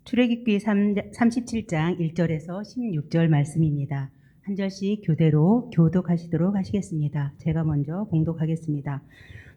출애굽기 37장 1절에서 16절 말씀입니다. 한 절씩 교대로 교독하시도록 하시겠습니다. 제가 먼저 봉독하겠습니다.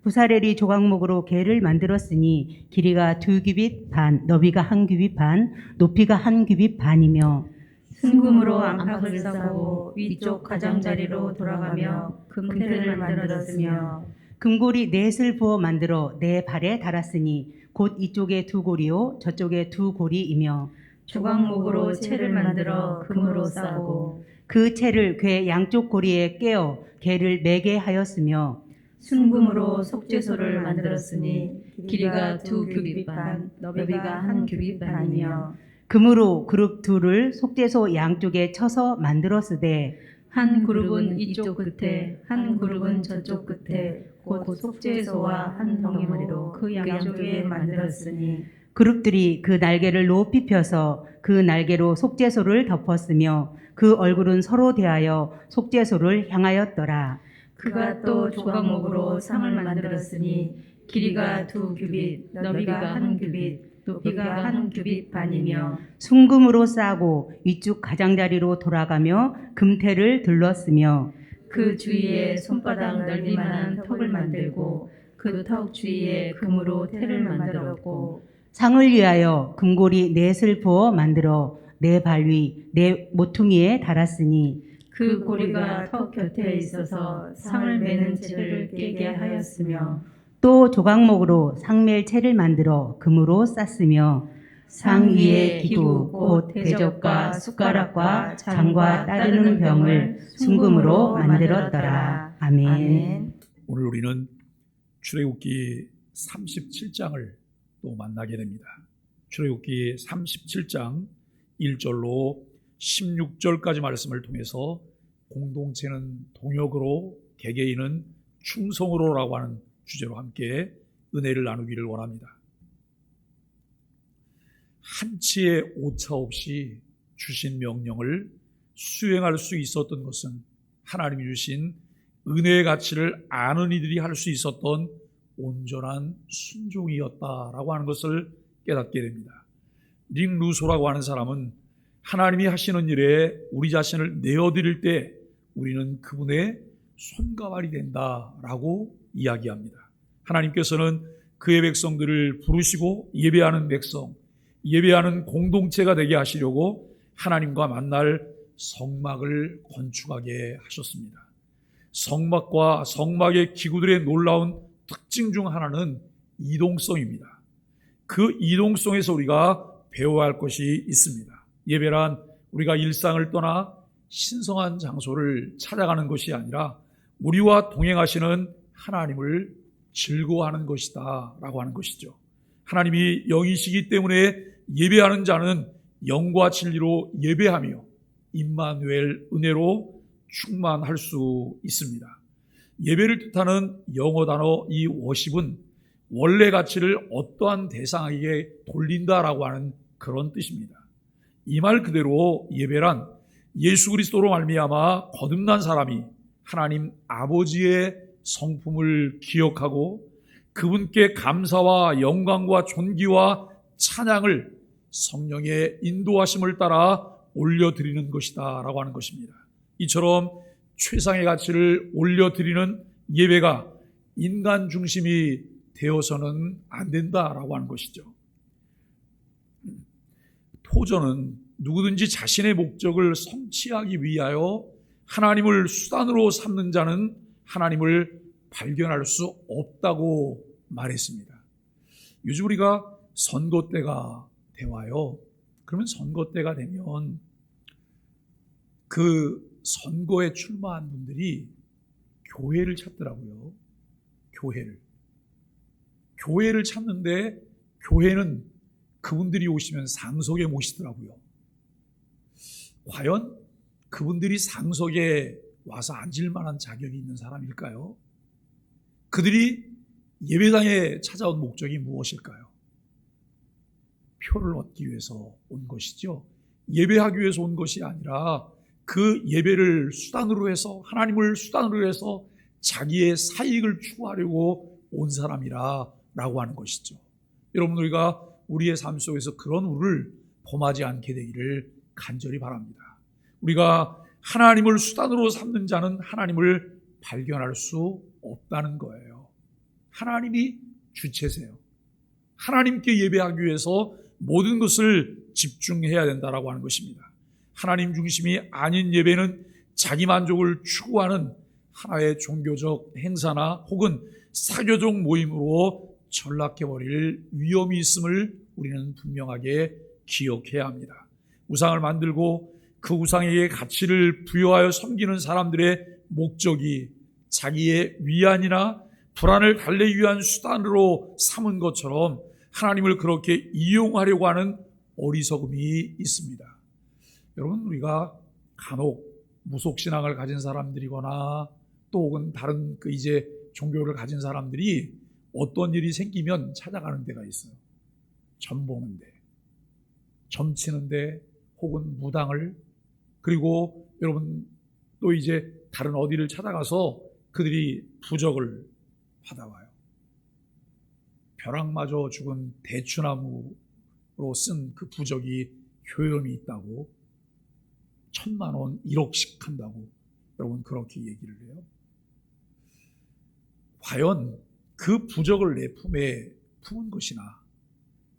부사렐이 조각목으로 궤를 만들었으니 길이가 2규빗 반, 너비가 1규빗 반, 높이가 1규빗 반이며 순금으로 안팎을 싸고 위쪽 가장자리로 돌아가며 금테를 만들었으며 금고리 넷을 부어 만들어 네 발에 달았으니 곧 이쪽에 2고리요 저쪽에 2고리이며 조각목으로 채를 만들어 금으로 싸고 그 채를 궤 양쪽 고리에 꿰어 궤를 매게 하였으며 순금으로 속죄소를 만들었으니 길이가 2규빗 반, 너비가 1규빗 반이며 금으로 그룹 둘을 속죄소 양쪽에 쳐서 만들었으되 한 그룹은 이쪽 끝에 한 그룹은 저쪽 끝에 곧 속죄소와 한 덩이머리로 그 양쪽에 만들었으니 그룹들이 그 날개를 높이 펴서 그 날개로 속죄소를 덮었으며 그 얼굴은 서로 대하여 속죄소를 향하였더라. 그가 또 조각목으로 상을 만들었으니 길이가 2규빗, 너비가 1규빗, 높이가 1규빗 반이며 순금으로 싸고 위쪽 가장자리로 돌아가며 금테를 둘렀으며 그 주위에 손바닥 넓이만한 턱을 만들고 그 턱 주위에 금으로 테를 만들었고 상을 위하여 금고리 넷을 부어 만들어 네 발 위 네 모퉁이에 달았으니 그 고리가 턱 곁에 있어서 상을 매는 채를 깨게 하였으며 또 조각목으로 상멜채를 만들어 금으로 쌌으며 상 위에 기구 곧 대접과 숟가락과 잔과 따르는 병을 순금으로 만들었더라. 아멘. 오늘 우리는 출애굽기 37장을 또 만나게 됩니다. 출애굽기 37장 1절로 16절까지 말씀을 통해서 공동체는 동역으로, 개개인은 충성으로라고 하는 주제로 함께 은혜를 나누기를 원합니다. 한치의 오차 없이 주신 명령을 수행할 수 있었던 것은 하나님이 주신 은혜의 가치를 아는 이들이 할 수 있었던 온전한 순종이었다라고 하는 것을 깨닫게 됩니다. 릭 루소라고 하는 사람은 하나님이 하시는 일에 우리 자신을 내어드릴 때 우리는 그분의 손가발이 된다라고 이야기합니다. 하나님께서는 그의 백성들을 부르시고 예배하는 백성, 예배하는 공동체가 되게 하시려고 하나님과 만날 성막을 건축하게 하셨습니다. 성막과 성막의 기구들의 놀라운 특징 중 하나는 이동성입니다. 그 이동성에서 우리가 배워야 할 것이 있습니다. 예배란 우리가 일상을 떠나 신성한 장소를 찾아가는 것이 아니라 우리와 동행하시는 하나님을 즐거워하는 것이다 라고 하는 것이죠. 하나님이 영이시기 때문에 예배하는 자는 영과 진리로 예배하며 임마누엘 은혜로 충만할 수 있습니다. 예배를 뜻하는 영어 단어 이 워십은 원래 가치를 어떠한 대상에게 돌린다라고 하는 그런 뜻입니다. 이 말 그대로 예배란 예수 그리스도로 말미암아 거듭난 사람이 하나님 아버지의 성품을 기억하고 그분께 감사와 영광과 존귀와 찬양을 성령의 인도하심을 따라 올려드리는 것이다 라고 하는 것입니다. 이처럼 최상의 가치를 올려드리는 예배가 인간 중심이 되어서는 안 된다라고 하는 것이죠. 토저는 누구든지 자신의 목적을 성취하기 위하여 하나님을 수단으로 삼는 자는 하나님을 발견할 수 없다고 말했습니다. 요즘 우리가 선거 때가 되와요. 그러면 선거 때가 되면 그 선거에 출마한 분들이 교회를 찾더라고요. 교회를 찾는데 교회는 그분들이 오시면 상석에 모시더라고요. 과연 그분들이 상석에 와서 앉을 만한 자격이 있는 사람일까요? 그들이 예배당에 찾아온 목적이 무엇일까요? 표를 얻기 위해서 온 것이죠. 예배하기 위해서 온 것이 아니라 그 예배를 수단으로 해서 하나님을 수단으로 해서 자기의 사익을 추구하려고 온 사람이라고 하는 것이죠. 여러분, 우리가 우리의 삶 속에서 그런 우를 범하지 않게 되기를 간절히 바랍니다. 우리가 하나님을 수단으로 삼는 자는 하나님을 발견할 수 없다는 거예요. 하나님이 주체세요. 하나님께 예배하기 위해서 모든 것을 집중해야 된다라고 하는 것입니다. 하나님 중심이 아닌 예배는 자기 만족을 추구하는 하나의 종교적 행사나 혹은 사교적 모임으로 전락해버릴 위험이 있음을 우리는 분명하게 기억해야 합니다. 우상을 만들고 그 우상에게 가치를 부여하여 섬기는 사람들의 목적이 자기의 위안이나 불안을 달래기 위한 수단으로 삼은 것처럼 하나님을 그렇게 이용하려고 하는 어리석음이 있습니다. 여러분, 우리가 간혹 무속신앙을 가진 사람들이거나 또 혹은 다른 이제 종교를 가진 사람들이 어떤 일이 생기면 찾아가는 데가 있어요. 점 보는데, 점 치는데, 혹은 무당을, 그리고 여러분 또 이제 다른 어디를 찾아가서 그들이 부적을 받아와요. 벼락마저 죽은 대추나무로 쓴 그 부적이 효용이 있다고 1,000만 원, 1억씩 한다고 여러분 그렇게 얘기를 해요. 과연 그 부적을 내 품에 품은 것이나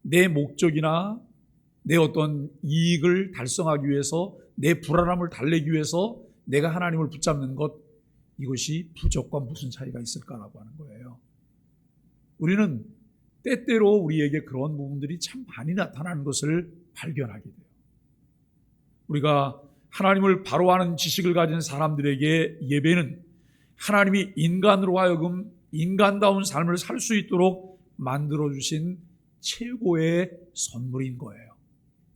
내 목적이나 내 어떤 이익을 달성하기 위해서 내 불안함을 달래기 위해서 내가 하나님을 붙잡는 것, 이것이 부적과 무슨 차이가 있을까라고 하는 거예요. 우리는 때때로 우리에게 그런 부분들이 참 많이 나타나는 것을 발견하게 돼요. 우리가 하나님을 바로 아는 지식을 가진 사람들에게 예배는 하나님이 인간으로 하여금 인간다운 삶을 살 수 있도록 만들어주신 최고의 선물인 거예요.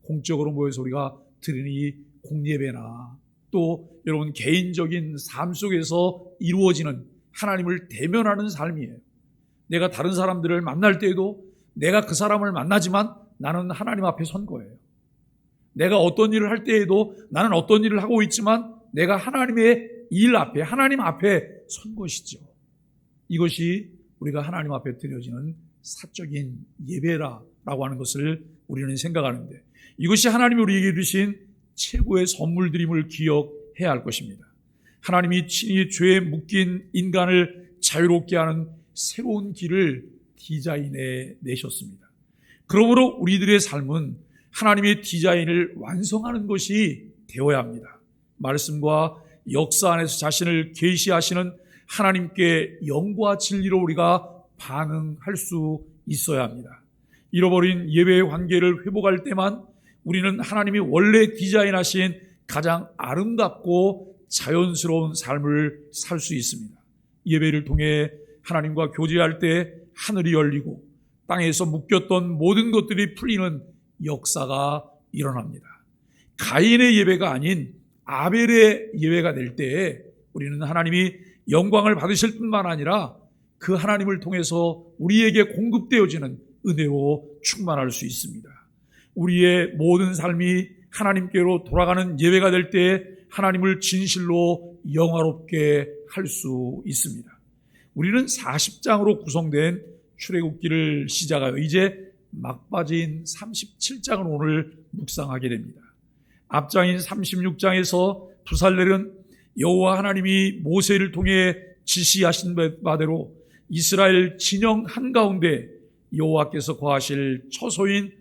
공적으로 모여서 우리가 드리는 이 공예배나 또 여러분 개인적인 삶 속에서 이루어지는 하나님을 대면하는 삶이에요. 내가 다른 사람들을 만날 때에도 내가 그 사람을 만나지만 나는 하나님 앞에 선 거예요. 내가 어떤 일을 할 때에도 나는 어떤 일을 하고 있지만 내가 하나님의 일 앞에, 하나님 앞에 선 것이죠. 이것이 우리가 하나님 앞에 드려지는 사적인 예배라고 하는 것을 우리는 생각하는데, 이것이 하나님이 우리에게 주신 최고의 선물들임을 기억해야 할 것입니다. 하나님이 친히 죄에 묶인 인간을 자유롭게 하는 새로운 길을 디자인해 내셨습니다. 그러므로 우리들의 삶은 하나님의 디자인을 완성하는 것이 되어야 합니다. 말씀과 역사 안에서 자신을 계시하시는 하나님께 영과 진리로 우리가 반응할 수 있어야 합니다. 잃어버린 예배의 관계를 회복할 때만 우리는 하나님이 원래 디자인하신 가장 아름답고 자연스러운 삶을 살 수 있습니다. 예배를 통해 하나님과 교제할 때 하늘이 열리고 땅에서 묶였던 모든 것들이 풀리는 역사가 일어납니다. 가인의 예배가 아닌 아벨의 예배가 될 때에 우리는 하나님이 영광을 받으실 뿐만 아니라 그 하나님을 통해서 우리에게 공급되어지는 은혜로 충만할 수 있습니다. 우리의 모든 삶이 하나님께로 돌아가는 예배가 될 때에 하나님을 진실로 영화롭게 할 수 있습니다. 우리는 40장으로 구성된 출애굽기를 시작하여 이제 막바지인 37장을 오늘 묵상하게 됩니다. 앞장인 36장에서 부살렐은 여호와 하나님이 모세를 통해 지시하신 바대로 이스라엘 진영 한가운데 여호와께서 거하실 처소인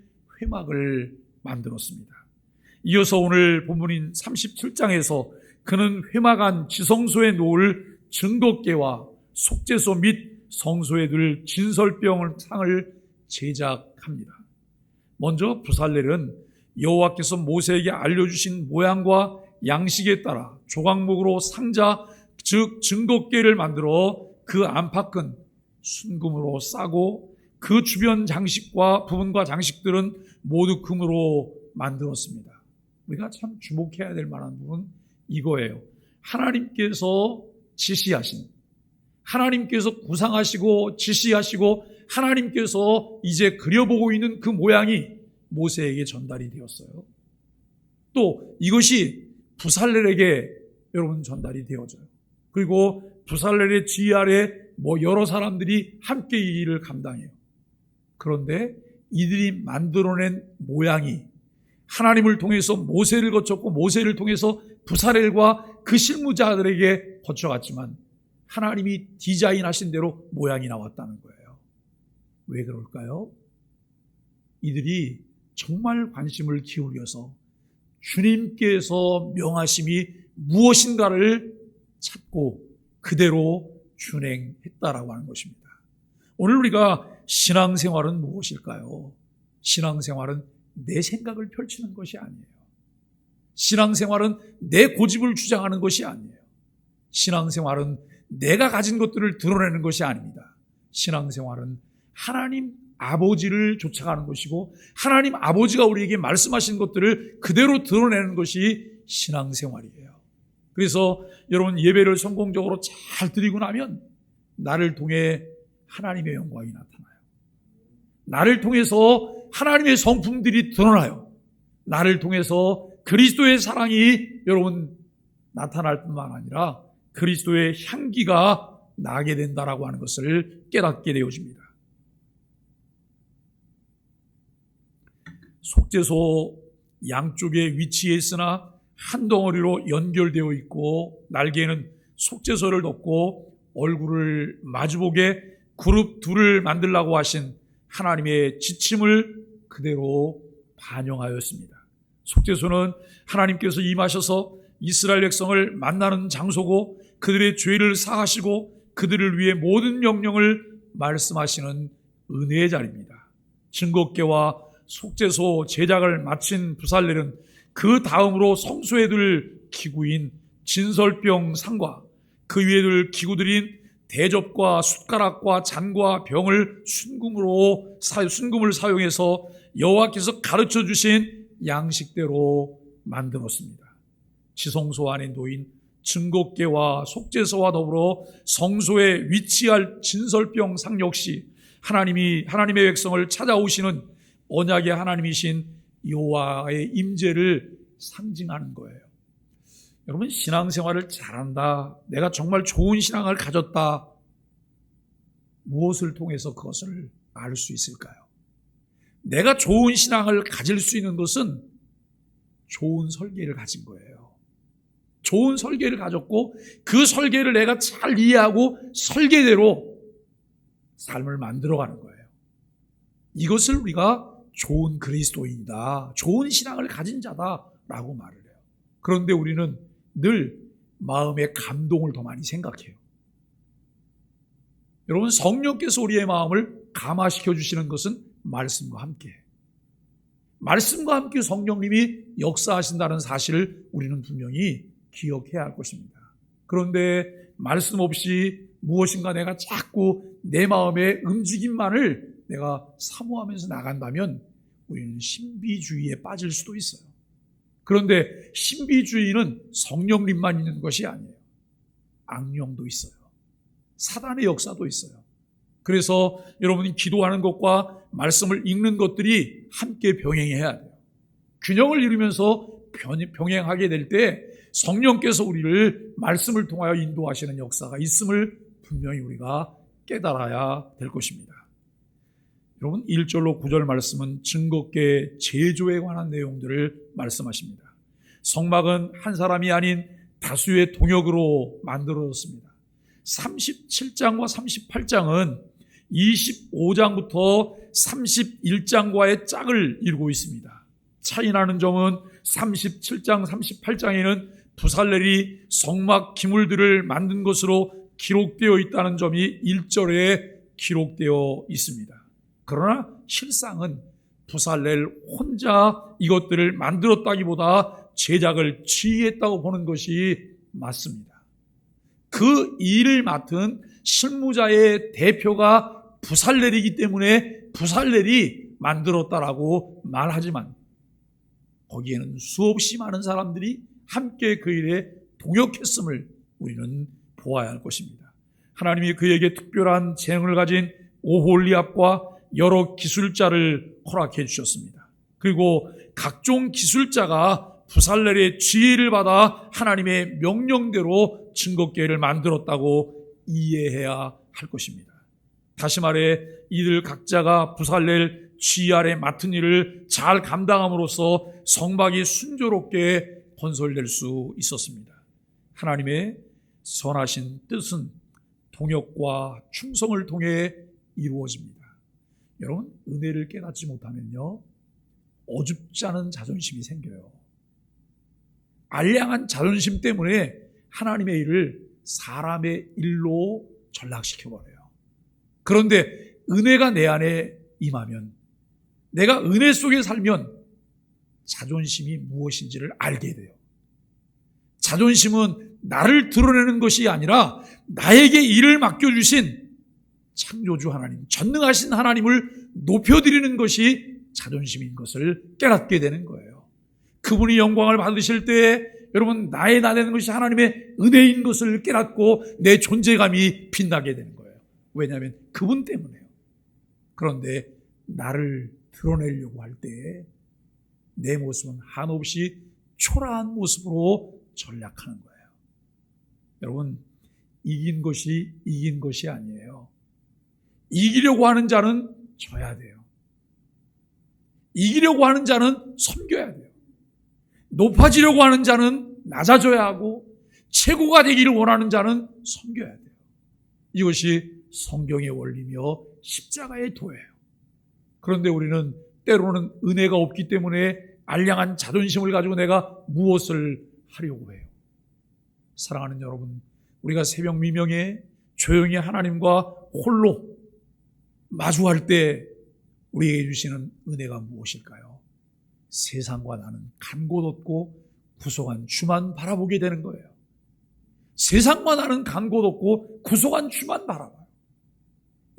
회막을 만들었습니다. 이어서 오늘 본문인 37장에서 그는 회막 안 지성소에 놓을 증거궤와 속죄소 및 성소에 둘 진설병을 상을 제작합니다. 먼저 부살렐은 여호와께서 모세에게 알려주신 모양과 양식에 따라 조각목으로 상자 즉 증거궤를 만들어 그 안팎은 순금으로 싸고 그 주변 장식과 부분과 장식들은 모두 금으로 만들었습니다. 우리가 참 주목해야 될 만한 부분은 이거예요. 하나님께서 지시하신, 하나님께서 구상하시고 지시하시고 하나님께서 이제 그려보고 있는 그 모양이 모세에게 전달이 되었어요. 또 이것이 부살렐에게 여러분 전달이 되어져요. 그리고 부살렐의 지휘 아래 여러 사람들이 함께 이 일을 감당해요. 그런데 이들이 만들어낸 모양이 하나님을 통해서 모세를 거쳤고 모세를 통해서 부살렐과 그 실무자들에게 거쳐갔지만 하나님이 디자인하신 대로 모양이 나왔다는 거예요. 왜 그럴까요? 이들이 정말 관심을 기울여서 주님께서 명하심이 무엇인가를 찾고 그대로 준행했다라고 하는 것입니다. 오늘 우리가 신앙생활은 무엇일까요? 신앙생활은 내 생각을 펼치는 것이 아니에요. 신앙생활은 내 고집을 주장하는 것이 아니에요. 신앙생활은 내가 가진 것들을 드러내는 것이 아닙니다. 신앙생활은 하나님 아버지를 쫓아가는 것이고 하나님 아버지가 우리에게 말씀하신 것들을 그대로 드러내는 것이 신앙생활이에요. 그래서 여러분 예배를 성공적으로 잘 드리고 나면 나를 통해 하나님의 영광이 나타나요. 나를 통해서 하나님의 성품들이 드러나요. 나를 통해서 그리스도의 사랑이 여러분 나타날 뿐만 아니라 그리스도의 향기가 나게 된다라고 하는 것을 깨닫게 되어집니다. 속죄소 양쪽에 위치해 있으나 한 덩어리로 연결되어 있고 날개에는 속죄소를 덮고 얼굴을 마주보게 그룹 둘을 만들라고 하신 하나님의 지침을 그대로 반영하였습니다. 속죄소는 하나님께서 임하셔서 이스라엘 백성을 만나는 장소고 그들의 죄를 사하시고 그들을 위해 모든 명령을 말씀하시는 은혜의 자리입니다. 증거궤와 속죄소 제작을 마친 부살렐은 그 다음으로 성소에 둘 기구인 진설병 상과 그 위에 둘 기구들인 대접과 숟가락과 잔과 병을 순금을 사용해서 여호와께서 가르쳐 주신 양식대로 만들었습니다. 지성소 안에 놓인 증거궤와 속죄소와 더불어 성소에 위치할 진설병 상 역시 하나님의 백성을 찾아오시는 언약의 하나님이신 여호와의 임재를 상징하는 거예요. 여러분 신앙생활을 잘한다, 내가 정말 좋은 신앙을 가졌다, 무엇을 통해서 그것을 알 수 있을까요? 내가 좋은 신앙을 가질 수 있는 것은 좋은 설계를 가진 거예요. 좋은 설계를 가졌고 그 설계를 내가 잘 이해하고 설계대로 삶을 만들어가는 거예요. 이것을 우리가 좋은 그리스도인이다, 좋은 신앙을 가진 자다라고 말을 해요. 그런데 우리는 늘 마음의 감동을 더 많이 생각해요. 여러분 성령께서 우리의 마음을 감화시켜 주시는 것은 말씀과 함께, 말씀과 함께 성령님이 역사하신다는 사실을 우리는 분명히 기억해야 할 것입니다. 그런데 말씀 없이 무엇인가 내가 자꾸 내 마음의 움직임만을 내가 사모하면서 나간다면 우리는 신비주의에 빠질 수도 있어요. 그런데 신비주의는 성령님만 있는 것이 아니에요. 악령도 있어요. 사단의 역사도 있어요. 그래서 여러분이 기도하는 것과 말씀을 읽는 것들이 함께 병행해야 돼요. 균형을 이루면서 병행하게 될 때 성령께서 우리를 말씀을 통하여 인도하시는 역사가 있음을 분명히 우리가 깨달아야 될 것입니다. 여러분 1절로 9절 말씀은 증거궤 제조에 관한 내용들을 말씀하십니다. 성막은 한 사람이 아닌 다수의 동역으로 만들어졌습니다. 37장과 38장은 25장부터 31장과의 짝을 이루고 있습니다. 차이나는 점은 37장, 38장에는 부살렐이 성막 기물들을 만든 것으로 기록되어 있다는 점이 1절에 기록되어 있습니다. 그러나 실상은 부살렐 혼자 이것들을 만들었다기보다 제작을 지휘했다고 보는 것이 맞습니다. 그 일을 맡은 실무자의 대표가 부살렐이기 때문에 부살렐이 만들었다라고 말하지만 거기에는 수없이 많은 사람들이 함께 그 일에 동역했음을 우리는 보아야 할 것입니다. 하나님이 그에게 특별한 재능을 가진 오홀리압과 여러 기술자를 허락해 주셨습니다. 그리고 각종 기술자가 부살렐의 지혜를 받아 하나님의 명령대로 증거궤를 만들었다고 이해해야 할 것입니다. 다시 말해 이들 각자가 부살렐 쥐 아래 맡은 일을 잘 감당함으로써 성막이 순조롭게 건설될 수 있었습니다. 하나님의 선하신 뜻은 동역과 충성을 통해 이루어집니다. 여러분, 은혜를 깨닫지 못하면요, 어줍지 않은 자존심이 생겨요. 알량한 자존심 때문에 하나님의 일을 사람의 일로 전락시켜버려요. 그런데 은혜가 내 안에 임하면, 내가 은혜 속에 살면 자존심이 무엇인지를 알게 돼요. 자존심은 나를 드러내는 것이 아니라 나에게 일을 맡겨주신 창조주 하나님, 전능하신 하나님을 높여드리는 것이 자존심인 것을 깨닫게 되는 거예요. 그분이 영광을 받으실 때 여러분, 나의 나되는 것이 하나님의 은혜인 것을 깨닫고 내 존재감이 빛나게 되는 거예요. 왜냐하면 그분 때문에요. 그런데 나를 드러내려고 할 때 내 모습은 한없이 초라한 모습으로 전락하는 거예요. 여러분, 이긴 것이 아니에요. 이기려고 하는 자는 져야 돼요. 이기려고 하는 자는 섬겨야 돼요. 높아지려고 하는 자는 낮아져야 하고, 최고가 되기를 원하는 자는 섬겨야 돼요. 이것이 성경의 원리며 십자가의 도예요. 그런데 우리는 때로는 은혜가 없기 때문에 알량한 자존심을 가지고 내가 무엇을 하려고 해요. 사랑하는 여러분, 우리가 새벽 미명에 조용히 하나님과 홀로 마주할 때 우리에게 주시는 은혜가 무엇일까요? 세상과 나는 간 곳 없고 구속한 주만 바라보게 되는 거예요. 세상과 나는 간 곳 없고 구속한 주만 바라봐요.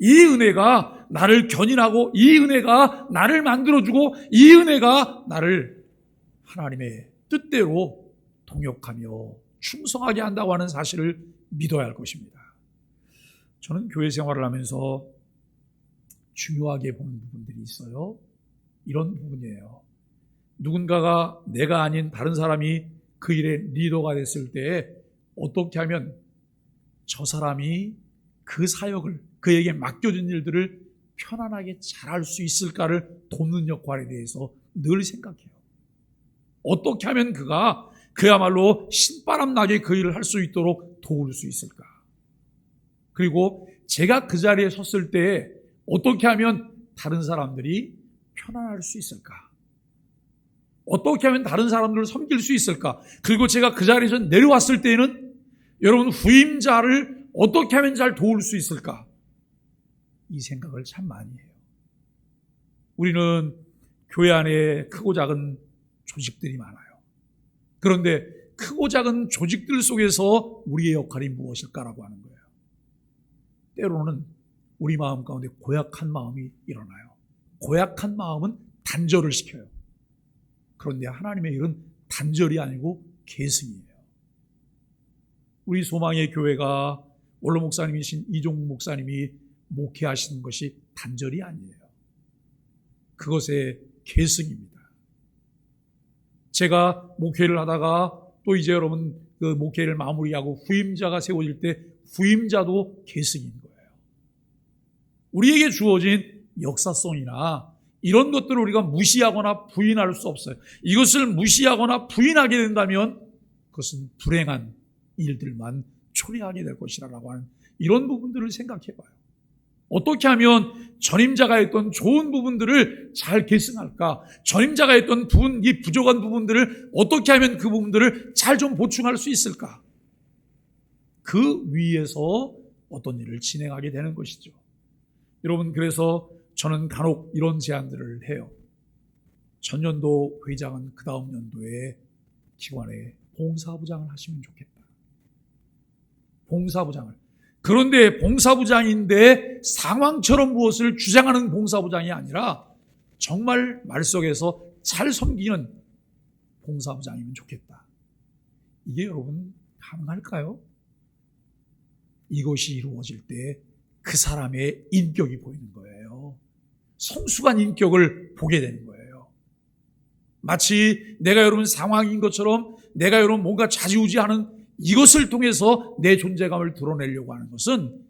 이 은혜가 나를 견인하고, 이 은혜가 나를 만들어주고, 이 은혜가 나를 하나님의 뜻대로 동역하며 충성하게 한다고 하는 사실을 믿어야 할 것입니다. 저는 교회 생활을 하면서 중요하게 보는 부분들이 있어요. 이런 부분이에요. 누군가가 내가 아닌 다른 사람이 그 일의 리더가 됐을 때 어떻게 하면 저 사람이 그 사역을, 그에게 맡겨진 일들을 편안하게 잘할 수 있을까를 돕는 역할에 대해서 늘 생각해요. 어떻게 하면 그가 그야말로 신바람 나게 그 일을 할 수 있도록 도울 수 있을까? 그리고 제가 그 자리에 섰을 때 어떻게 하면 다른 사람들이 편안할 수 있을까? 어떻게 하면 다른 사람들을 섬길 수 있을까? 그리고 제가 그 자리에서 내려왔을 때에는 여러분, 후임자를 어떻게 하면 잘 도울 수 있을까? 이 생각을 참 많이 해요. 우리는 교회 안에 크고 작은 조직들이 많아요. 그런데 크고 작은 조직들 속에서 우리의 역할이 무엇일까라고 하는 거예요. 때로는 우리 마음 가운데 고약한 마음이 일어나요. 고약한 마음은 단절을 시켜요. 그런데 하나님의 일은 단절이 아니고 계승이에요. 우리 소망의 교회가 원로 목사님이신 이종국 목사님이 목회하시는 것이 단절이 아니에요. 그것의 계승입니다. 제가 목회를 하다가 또 이제 여러분 그 목회를 마무리하고 후임자가 세워질 때 후임자도 계승인 거예요. 우리에게 주어진 역사성이나 이런 것들을 우리가 무시하거나 부인할 수 없어요. 이것을 무시하거나 부인하게 된다면 그것은 불행한 일들만 초래하게 될 것이라고 하는 이런 부분들을 생각해 봐요. 어떻게 하면 전임자가 했던 좋은 부분들을 잘 계승할까? 전임자가 했던 이 부족한 부분들을 어떻게 하면 그 부분들을 잘 좀 보충할 수 있을까? 그 위에서 어떤 일을 진행하게 되는 것이죠. 여러분, 그래서 저는 간혹 이런 제안들을 해요. 전년도 회장은 그 다음 연도에 기관에 봉사부장을 하시면 좋겠다. 봉사부장을. 그런데 봉사부장인데 상황처럼 무엇을 주장하는 봉사부장이 아니라 정말 말 속에서 잘 섬기는 봉사부장이면 좋겠다. 이게 여러분 가능할까요? 이것이 이루어질 때 그 사람의 인격이 보이는 거예요. 성숙한 인격을 보게 되는 거예요. 마치 내가 여러분 상황인 것처럼 내가 여러분 뭔가 좌지우지하는 이것을 통해서 내 존재감을 드러내려고 하는 것은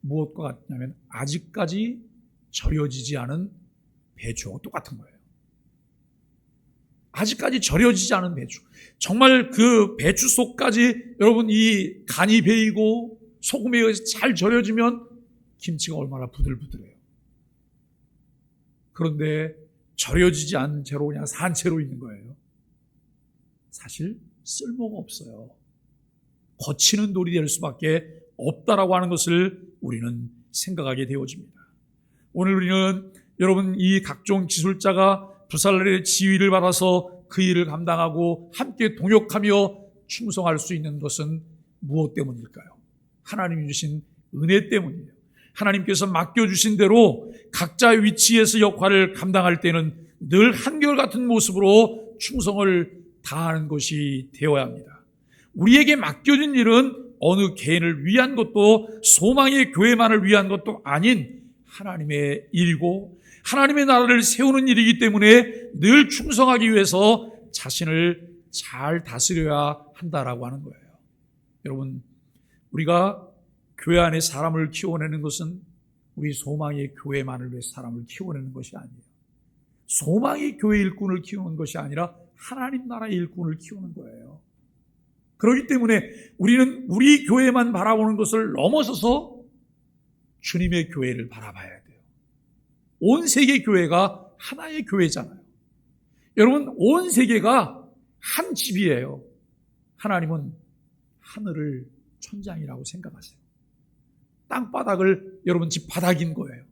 무엇과 같냐면 아직까지 절여지지 않은 배추하고 똑같은 거예요. 아직까지 절여지지 않은 배추. 정말 그 배추 속까지 여러분 이 간이 배이고 소금에 의해서 잘 절여지면 김치가 얼마나 부들부들해요. 그런데 절여지지 않은 채로 그냥 산 채로 있는 거예요. 사실 쓸모가 없어요. 거치는 돌이 될 수밖에 없다라고 하는 것을 우리는 생각하게 되어집니다. 오늘 우리는 여러분 이 각종 기술자가 부살렐의 지휘를 받아서 그 일을 감당하고 함께 동역하며 충성할 수 있는 것은 무엇 때문일까요? 하나님이 주신 은혜 때문이에요. 하나님께서 맡겨주신 대로 각자의 위치에서 역할을 감당할 때는 늘 한결같은 모습으로 충성을 다하는 것이 되어야 합니다. 우리에게 맡겨진 일은 어느 개인을 위한 것도 소망의 교회만을 위한 것도 아닌 하나님의 일이고 하나님의 나라를 세우는 일이기 때문에 늘 충성하기 위해서 자신을 잘 다스려야 한다라고 하는 거예요. 여러분, 우리가 교회 안에 사람을 키워내는 것은 우리 소망의 교회만을 위해 사람을 키워내는 것이 아니에요. 소망의 교회 일꾼을 키우는 것이 아니라 하나님 나라의 일꾼을 키우는 거예요. 그렇기 때문에 우리는 우리 교회만 바라보는 것을 넘어서서 주님의 교회를 바라봐야 돼요. 온 세계 교회가 하나의 교회잖아요. 여러분, 온 세계가 한 집이에요. 하나님은 하늘을 천장이라고 생각하세요. 땅바닥을 여러분 집 바닥인 거예요.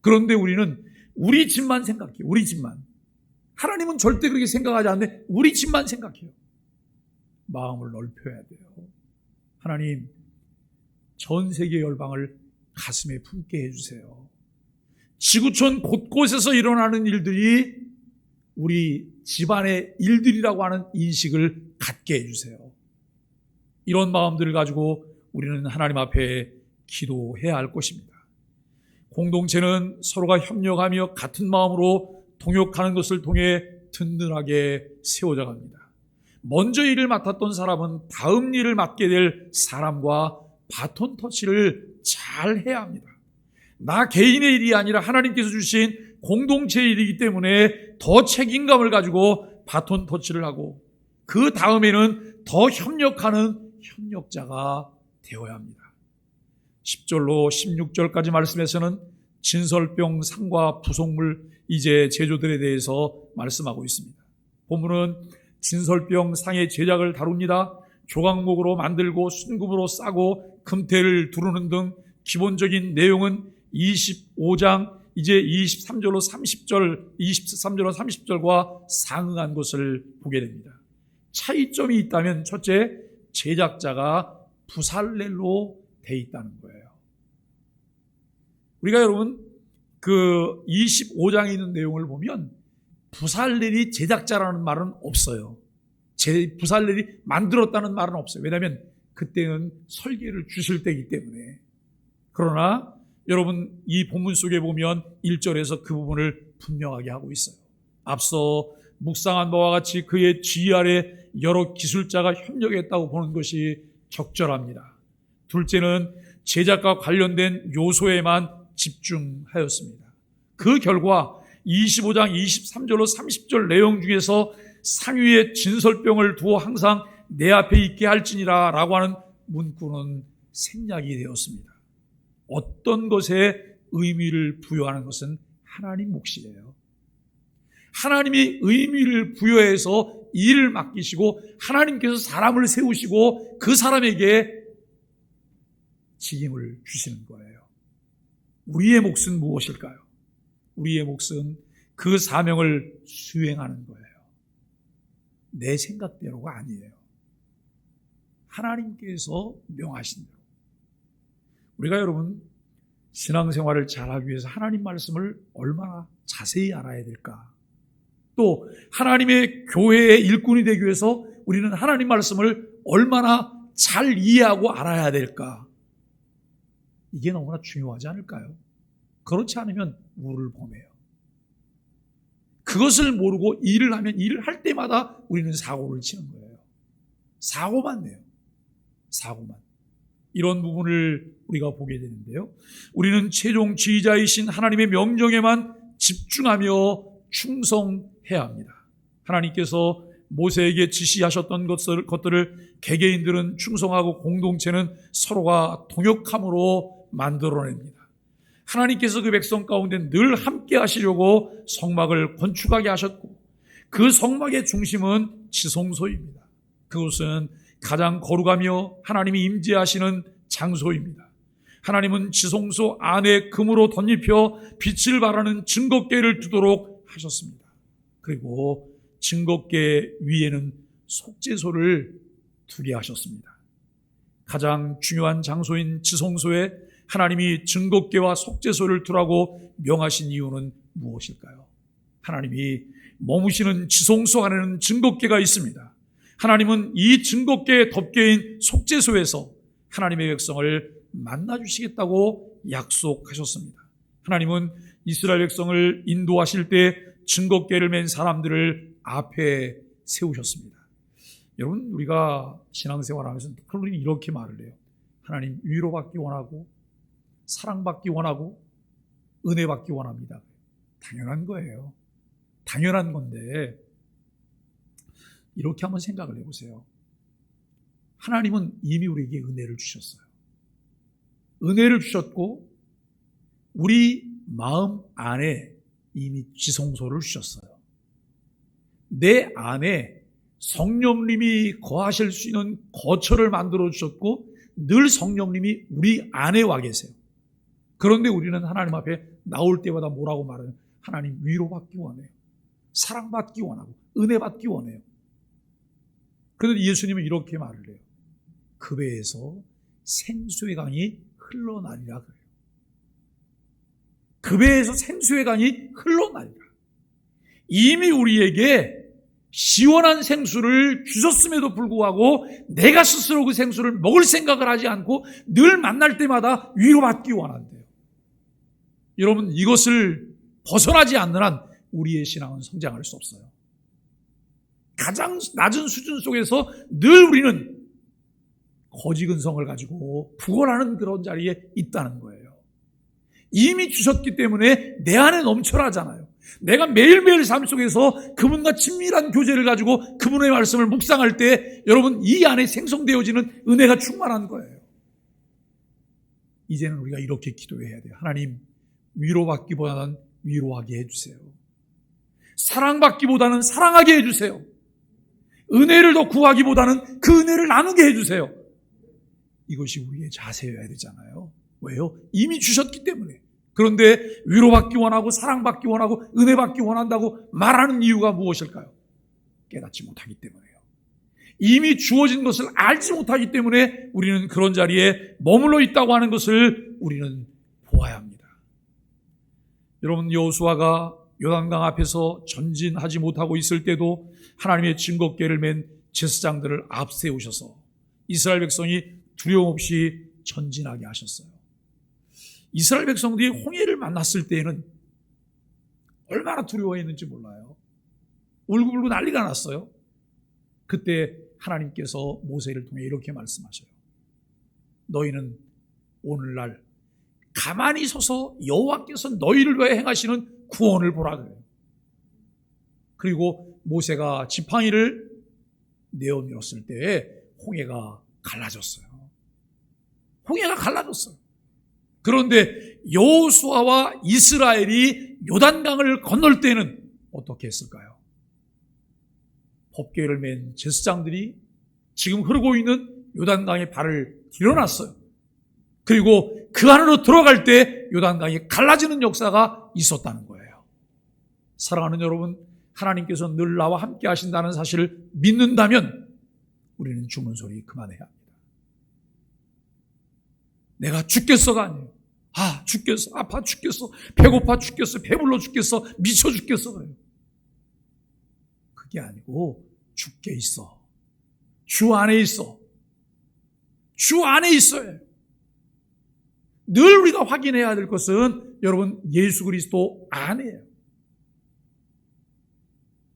그런데 우리는 우리 집만 생각해요. 우리 집만. 하나님은 절대 그렇게 생각하지 않는데 우리 집만 생각해요. 마음을 넓혀야 돼요. 하나님, 전 세계 열방을 가슴에 품게 해주세요. 지구촌 곳곳에서 일어나는 일들이 우리 집안의 일들이라고 하는 인식을 갖게 해주세요. 이런 마음들을 가지고 우리는 하나님 앞에 기도해야 할 것입니다. 공동체는 서로가 협력하며 같은 마음으로 동역하는 것을 통해 든든하게 세워져 갑니다. 먼저 일을 맡았던 사람은 다음 일을 맡게 될 사람과 바톤 터치를 잘 해야 합니다. 나 개인의 일이 아니라 하나님께서 주신 공동체의 일이기 때문에 더 책임감을 가지고 바톤 터치를 하고 그 다음에는 더 협력하는 협력자가 되어야 합니다. 10절로 16절까지 말씀에서는 진설병 상과 부속물 이제 제조들에 대해서 말씀하고 있습니다. 본문은 진설병 상의 제작을 다룹니다. 조각목으로 만들고 순금으로 싸고 금태를 두르는 등 기본적인 내용은 25장 이제 23절로 30절과 상응한 것을 보게 됩니다. 차이점이 있다면 첫째, 제작자가 부살렐로 돼 있다는 거예요. 우리가 여러분 그 25장에 있는 내용을 보면 부살렐이 제작자라는 말은 없어요. 부살렐이 만들었다는 말은 없어요. 왜냐하면 그때는 설계를 주실 때이기 때문에. 그러나 여러분 이 본문 속에 보면 1절에서 그 부분을 분명하게 하고 있어요. 앞서 묵상한 바와 같이 그의 지휘 아래 여러 기술자가 협력했다고 보는 것이 적절합니다. 둘째는 제작과 관련된 요소에만 집중하였습니다. 그 결과 25장 23절로 30절 내용 중에서 상위에 진설병을 두어 항상 내 앞에 있게 할지니라 라고 하는 문구는 생략이 되었습니다. 어떤 것에 의미를 부여하는 것은 하나님 몫이에요. 하나님이 의미를 부여해서 일을 맡기시고 하나님께서 사람을 세우시고 그 사람에게 직임을 주시는 거예요. 우리의 몫은 무엇일까요? 우리의 몫은 그 사명을 수행하는 거예요. 내 생각대로가 아니에요. 하나님께서 명하신 대로. 우리가 여러분 신앙생활을 잘하기 위해서 하나님 말씀을 얼마나 자세히 알아야 될까? 또 하나님의 교회의 일꾼이 되기 위해서 우리는 하나님 말씀을 얼마나 잘 이해하고 알아야 될까? 이게 너무나 중요하지 않을까요? 그렇지 않으면 우를 범해요. 그것을 모르고 일을 하면 일을 할 때마다 우리는 사고를 치는 거예요. 사고만 내요. 사고만. 이런 부분을 우리가 보게 되는데요. 우리는 최종 지휘자이신 하나님의 명령에만 집중하며 충성해야 합니다. 하나님께서 모세에게 지시하셨던 것들을 개개인들은 충성하고 공동체는 서로가 동역함으로 만들어냅니다. 하나님께서 그 백성 가운데 늘 함께 하시려고 성막을 건축하게 하셨고, 그 성막의 중심은 지성소입니다. 그곳은 가장 거룩하며 하나님이 임재하시는 장소입니다. 하나님은 지성소 안에 금으로 덧입혀 빛을 발하는 증거궤를 두도록 하셨습니다. 그리고 증거궤 위에는 속죄소를 두게 하셨습니다. 가장 중요한 장소인 지성소에 하나님이 증거궤와 속죄소를 두라고 명하신 이유는 무엇일까요? 하나님이 머무시는 지성소 안에는 증거궤가 있습니다. 하나님은 이 증거궤의 덮개인 속죄소에서 하나님의 백성을 만나주시겠다고 약속하셨습니다. 하나님은 이스라엘 백성을 인도하실 때 증거궤를 맨 사람들을 앞에 세우셨습니다. 여러분, 우리가 신앙생활하면서 그러니 이렇게 말을 해요. 하나님, 위로받기 원하고 사랑받기 원하고 은혜받기 원합니다. 당연한 거예요. 당연한 건데 이렇게 한번 생각을 해보세요. 하나님은 이미 우리에게 은혜를 주셨어요. 은혜를 주셨고 우리 마음 안에 이미 지성소를 주셨어요. 내 안에 성령님이 거하실 수 있는 거처를 만들어 주셨고 늘 성령님이 우리 안에 와 계세요. 그런데 우리는 하나님 앞에 나올 때마다 뭐라고 말해요? 하나님, 위로받기 원해요. 사랑받기 원하고 은혜받기 원해요. 그런데 예수님은 이렇게 말을 해요. 그 배에서 생수의 강이 흘러나리라 그래요. 그 배에서 생수의 강이 흘러나리라. 이미 우리에게 시원한 생수를 주셨음에도 불구하고 내가 스스로 그 생수를 먹을 생각을 하지 않고 늘 만날 때마다 위로받기 원한대요. 여러분, 이것을 벗어나지 않는 한 우리의 신앙은 성장할 수 없어요. 가장 낮은 수준 속에서 늘 우리는 거지근성을 가지고 부걸하는 그런 자리에 있다는 거예요. 이미 주셨기 때문에 내 안에 넘쳐나잖아요. 내가 매일매일 삶 속에서 그분과 친밀한 교제를 가지고 그분의 말씀을 묵상할 때 여러분, 이 안에 생성되어지는 은혜가 충만한 거예요. 이제는 우리가 이렇게 기도해야 돼요. 하나님, 위로받기보다는 위로하게 해주세요. 사랑받기보다는 사랑하게 해주세요. 은혜를 더 구하기보다는 그 은혜를 나누게 해주세요. 이것이 우리의 자세여야 되잖아요. 왜요? 이미 주셨기 때문에. 그런데 위로받기 원하고 사랑받기 원하고 은혜받기 원한다고 말하는 이유가 무엇일까요? 깨닫지 못하기 때문에요. 이미 주어진 것을 알지 못하기 때문에 우리는 그런 자리에 머물러 있다고 하는 것을 우리는 보아야 합니다. 여러분, 여호수아가 요단강 앞에서 전진하지 못하고 있을 때도 하나님의 증거궤를 맨 제사장들을 앞세우셔서 이스라엘 백성이 두려움 없이 전진하게 하셨어요. 이스라엘 백성들이 홍해를 만났을 때에는 얼마나 두려워했는지 몰라요. 울고불고 난리가 났어요. 그때 하나님께서 모세를 통해 이렇게 말씀하셔요. 너희는 오늘날 가만히 서서 여호와께서 너희를 위해 행하시는 구원을 보라 그래요. 그리고 모세가 지팡이를 내어밀었을 때 홍해가 갈라졌어요. 홍해가 갈라졌어요. 그런데 여호수아와 이스라엘이 요단강을 건널 때는 어떻게 했을까요? 법궤를 맨 제사장들이 지금 흐르고 있는 요단강에 발을 들여놨어요. 그리고 그 안으로 들어갈 때 요단강이 갈라지는 역사가 있었다는 거예요. 사랑하는 여러분, 하나님께서 늘 나와 함께 하신다는 사실을 믿는다면 우리는 주문 소리 그만해야 합니다. 내가 죽겠어가 아니에요. 아, 죽겠어. 아파 죽겠어. 배고파 죽겠어. 배불러 죽겠어. 미쳐 죽겠어. 그래요. 그게 아니고 죽게 있어. 주 안에 있어. 주 안에 있어요. 늘 우리가 확인해야 될 것은 여러분, 예수 그리스도 안에요.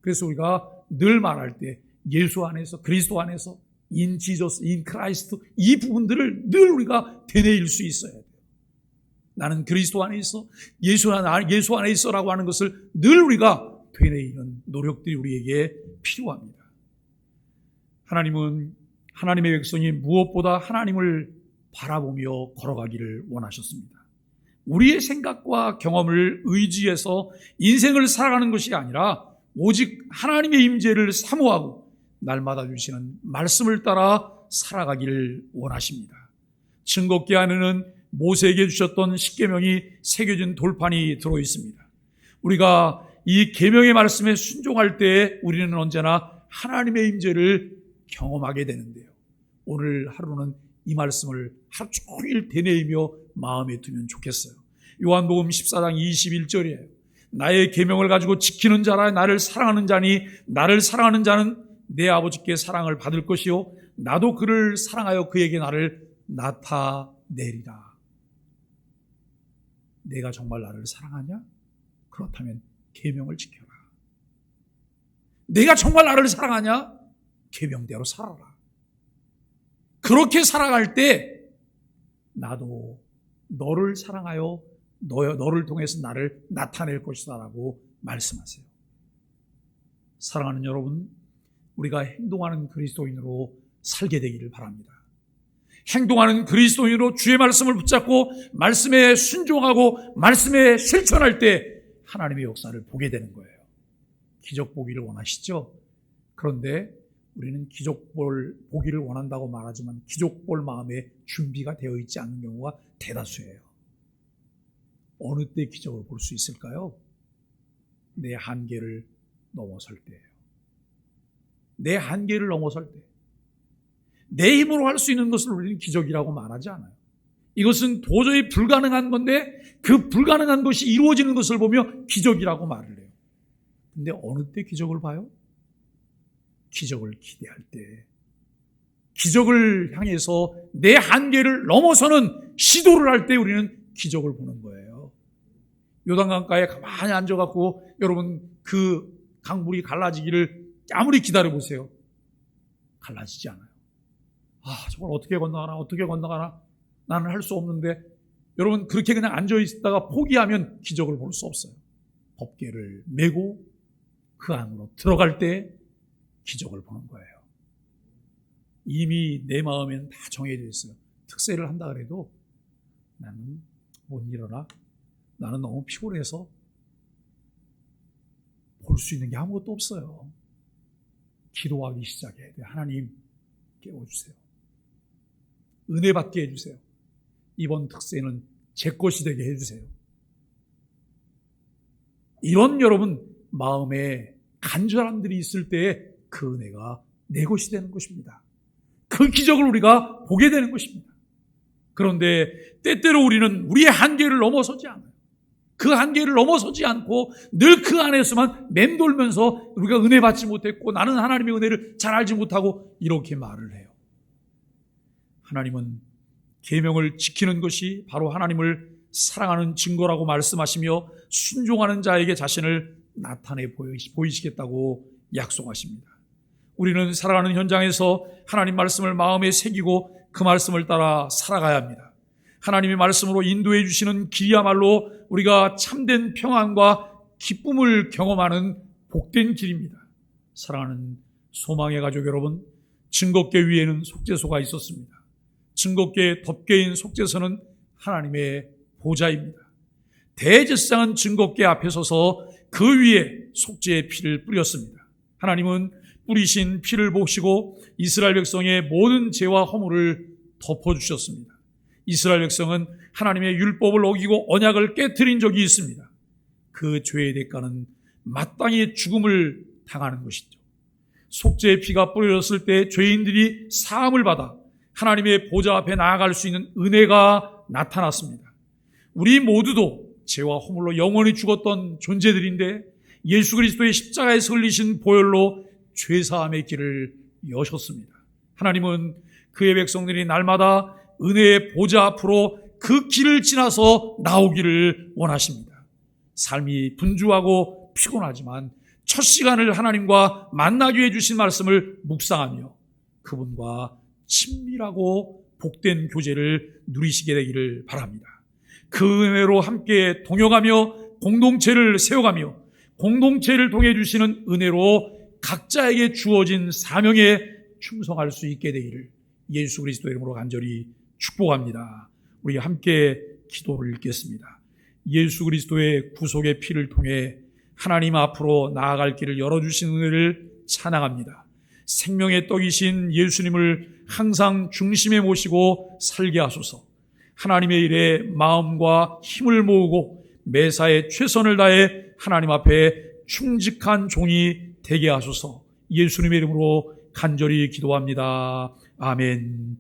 그래서 우리가 늘 말할 때 예수 안에서, 그리스도 안에서, in Jesus, in Christ, 이 부분들을 늘 우리가 되뇌일 수 있어야 돼요. 나는 그리스도 안에 있어. 예수 안에 있어라고 하는 것을 늘 우리가 되뇌이는 노력들이 우리에게 필요합니다. 하나님은 하나님의 백성이 무엇보다 하나님을 바라보며 걸어가기를 원하셨습니다. 우리의 생각과 경험을 의지해서 인생을 살아가는 것이 아니라 오직 하나님의 임재를 사모하고 날마다 주시는 말씀을 따라 살아가기를 원하십니다. 증거계 안에는 모세에게 주셨던 십계명이 새겨진 돌판이 들어 있습니다. 우리가 이 계명의 말씀에 순종할 때 우리는 언제나 하나님의 임재를 경험하게 되는데요. 오늘 하루는 이 말씀을 하루 종일 되뇌이며 마음에 두면 좋겠어요. 요한복음 14장 21절이에요. 나의 계명을 가지고 지키는 자라 나를 사랑하는 자니 나를 사랑하는 자는 내 아버지께 사랑을 받을 것이요 나도 그를 사랑하여 그에게 나를 나타내리라. 내가 정말 나를 사랑하냐? 그렇다면 계명을 지켜라. 내가 정말 나를 사랑하냐? 계명대로 살아라. 그렇게 살아갈 때 나도 너를 사랑하여 너를 통해서 나를 나타낼 것이다 라고 말씀하세요. 사랑하는 여러분, 우리가 행동하는 그리스도인으로 살게 되기를 바랍니다. 행동하는 그리스도인으로 주의 말씀을 붙잡고 말씀에 순종하고 말씀에 실천할 때 하나님의 역사를 보게 되는 거예요. 기적 보기를 원하시죠? 그런데 우리는 기적 보기를 원한다고 말하지만 기적 볼 마음에 준비가 되어 있지 않는 경우가 대다수예요. 어느 때 기적을 볼 수 있을까요? 내 한계를 넘어설 때예요. 내 한계를 넘어설 때. 내 힘으로 할 수 있는 것을 우리는 기적이라고 말하지 않아요. 이것은 도저히 불가능한 건데 그 불가능한 것이 이루어지는 것을 보며 기적이라고 말을 해요. 근데 어느 때 기적을 봐요? 기적을 기대할 때, 기적을 향해서 내 한계를 넘어서는 시도를 할 때 우리는 기적을 보는 거예요. 요단강가에 가만히 앉아갖고 여러분 그 강물이 갈라지기를 아무리 기다려보세요. 갈라지지 않아요. 저걸 어떻게 건너가나 나는 할 수 없는데, 여러분 그렇게 그냥 앉아있다가 포기하면 기적을 볼 수 없어요. 법궤를 메고 그 안으로 들어갈 때 기적을 보는 거예요. 이미 내 마음에는 다 정해져 있어요. 특세를 한다 그래도 나는 못 일어나. 나는 너무 피곤해서 볼 수 있는 게 아무것도 없어요. 기도하기 시작해야 돼요. 하나님 깨워주세요. 은혜 받게 해주세요. 이번 특세는 제 것이 되게 해주세요. 이런 여러분 마음에 간절함들이 있을 때 그 은혜가 내 것이 되는 것입니다. 그 기적을 우리가 보게 되는 것입니다. 그런데 때때로 우리는 우리의 한계를 넘어서지 않아요. 그 한계를 넘어서지 않고 늘 그 안에서만 맴돌면서 우리가 은혜 받지 못했고 나는 하나님의 은혜를 잘 알지 못하고 이렇게 말을 해요. 하나님은 계명을 지키는 것이 바로 하나님을 사랑하는 증거라고 말씀하시며 순종하는 자에게 자신을 나타내 보이시겠다고 약속하십니다. 우리는 살아가는 현장에서 하나님 말씀을 마음에 새기고 그 말씀을 따라 살아가야 합니다. 하나님의 말씀으로 인도해 주시는 길이야말로 우리가 참된 평안과 기쁨을 경험하는 복된 길입니다. 사랑하는 소망의 가족 여러분, 증거궤 위에는 속죄소가 있었습니다. 증거궤 덮개인 속죄소는 하나님의 보좌입니다. 대제사장은 증거궤 앞에 서서 그 위에 속죄의 피를 뿌렸습니다. 하나님은 뿌리신 피를 보시고 이스라엘 백성의 모든 죄와 허물을 덮어주셨습니다. 이스라엘 백성은 하나님의 율법을 어기고 언약을 깨트린 적이 있습니다. 그 죄의 대가는 마땅히 죽음을 당하는 것이죠. 속죄의 피가 뿌려졌을 때 죄인들이 사함을 받아 하나님의 보좌 앞에 나아갈 수 있는 은혜가 나타났습니다. 우리 모두도 죄와 허물로 영원히 죽었던 존재들인데 예수 그리스도의 십자가에서 흘리신 보혈로 죄사함의 길을 여셨습니다. 하나님은 그의 백성들이 날마다 은혜의 보좌 앞으로 그 길을 지나서 나오기를 원하십니다. 삶이 분주하고 피곤하지만 첫 시간을 하나님과 만나기 위해 주신 말씀을 묵상하며 그분과 친밀하고 복된 교제를 누리시게 되기를 바랍니다. 그 은혜로 함께 동역하며 공동체를 세워가며 공동체를 통해 주시는 은혜로 각자에게 주어진 사명에 충성할 수 있게 되기를 예수 그리스도 이름으로 간절히 축복합니다. 우리 함께 기도를 읽겠습니다. 예수 그리스도의 구속의 피를 통해 하나님 앞으로 나아갈 길을 열어주신 은혜를 찬양합니다. 생명의 떡이신 예수님을 항상 중심에 모시고 살게 하소서. 하나님의 일에 마음과 힘을 모으고 매사에 최선을 다해 하나님 앞에 충직한 종이 되게 하소서. 예수님의 이름으로 간절히 기도합니다. 아멘.